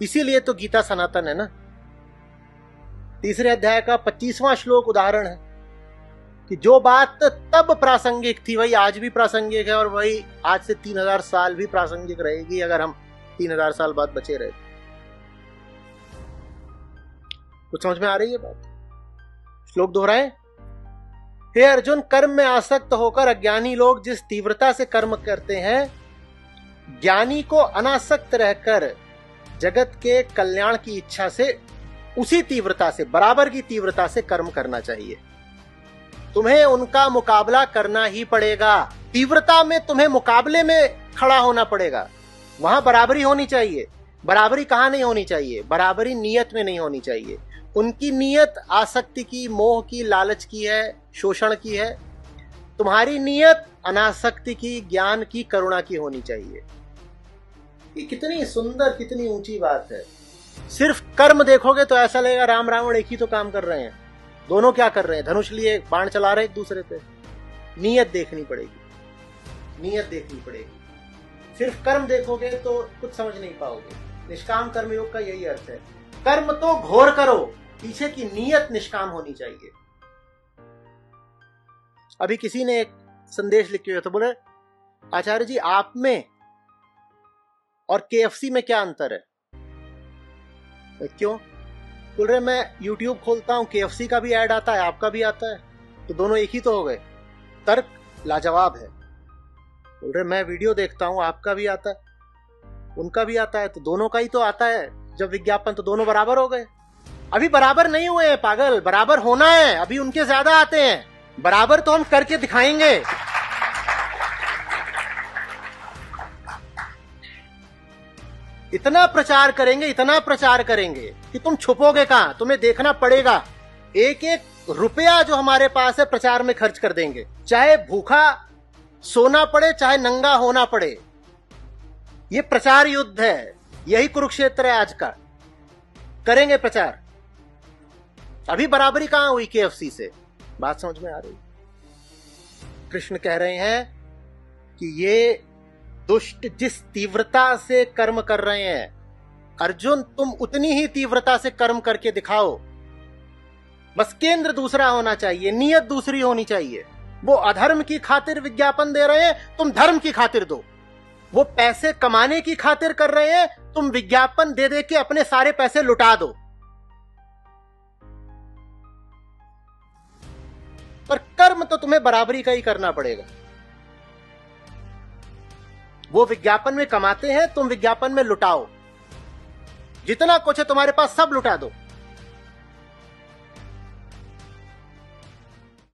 इसीलिए तो गीता सनातन है ना। तीसरे अध्याय का 25वां श्लोक उदाहरण है कि जो बात तब प्रासंगिक थी वही आज भी प्रासंगिक है, और वही आज से 3000 साल भी प्रासंगिक रहेगी अगर हम 3000 साल बाद बचे रहे। कुछ समझ में आ रही है बात? श्लोक दोहराएं। हे अर्जुन, कर्म में आसक्त होकर अज्ञानी लोग जिस तीव्रता से कर्म करते हैं, ज्ञानी को अनासक्त रहकर जगत के कल्याण की इच्छा से उसी तीव्रता से, बराबर की तीव्रता से कर्म करना चाहिए। तुम्हें उनका मुकाबला करना ही पड़ेगा। तीव्रता में तुम्हें मुकाबले में खड़ा होना पड़ेगा। वहां बराबरी होनी चाहिए। बराबरी कहां नहीं होनी चाहिए? बराबरी नियत में नहीं होनी चाहिए। उनकी नियत आसक्ति की, मोह की, लालच की है, शोषण की है। तुम्हारी नियत अनासक्ति की, ज्ञान की, करुणा की होनी चाहिए। ये कितनी सुंदर, कितनी ऊंची बात है। सिर्फ कर्म देखोगे तो ऐसा लगेगा राम रावण एक ही तो काम कर रहे हैं। दोनों क्या कर रहे हैं? धनुष लिए बाण चला रहे एक दूसरे पे। नियत देखनी पड़ेगी, नियत देखनी पड़ेगी। सिर्फ कर्म देखोगे तो कुछ समझ नहीं पाओगे। निष्काम कर्मयोग का यही अर्थ है। कर्म तो घोर करो, पीछे की नियत निष्काम होनी चाहिए। अभी किसी ने एक संदेश लिखे हुए तो बोले, आचार्य जी आप में और KFC में क्या अंतर है? क्यों? बोल रहे मैं YouTube खोलता हूं, KFC का भी ऐड आता है, आपका भी आता है, तो दोनों एक ही तो हो गए। तर्क लाजवाब है। बोल रहे मैं वीडियो देखता हूं, आपका भी आता है, उनका भी आता है, तो दोनों का ही तो आता है जब विज्ञापन, तो दोनों बराबर हो गए। अभी बराबर नहीं हुए हैं पागल, बराबर होना है। अभी उनके ज्यादा आते हैं। बराबर तो हम करके दिखाएंगे। इतना प्रचार करेंगे, इतना प्रचार करेंगे कि तुम छुपोगे कहां? तुम्हें देखना पड़ेगा। एक एक रुपया जो हमारे पास है प्रचार में खर्च कर देंगे, चाहे भूखा सोना पड़े, चाहे नंगा होना पड़े। ये प्रचार युद्ध है। यही कुरुक्षेत्र है आज का। करेंगे प्रचार। अभी बराबरी कहां हुई KFC से? बात समझ में आ रही? कृष्ण कह रहे हैं कि ये दुष्ट जिस तीव्रता से कर्म कर रहे हैं, अर्जुन तुम उतनी ही तीव्रता से कर्म करके दिखाओ। बस केंद्र दूसरा होना चाहिए, नियत दूसरी होनी चाहिए। वो अधर्म की खातिर विज्ञापन दे रहे हैं, तुम धर्म की खातिर दो। वो पैसे कमाने की खातिर कर रहे हैं, तुम विज्ञापन दे दे के अपने सारे पैसे लुटा दो। पर कर्म तो तुम्हें बराबरी का ही करना पड़ेगा। वो विज्ञापन में कमाते हैं, तुम विज्ञापन में लुटाओ। जितना कुछ है तुम्हारे पास सब लुटा दो।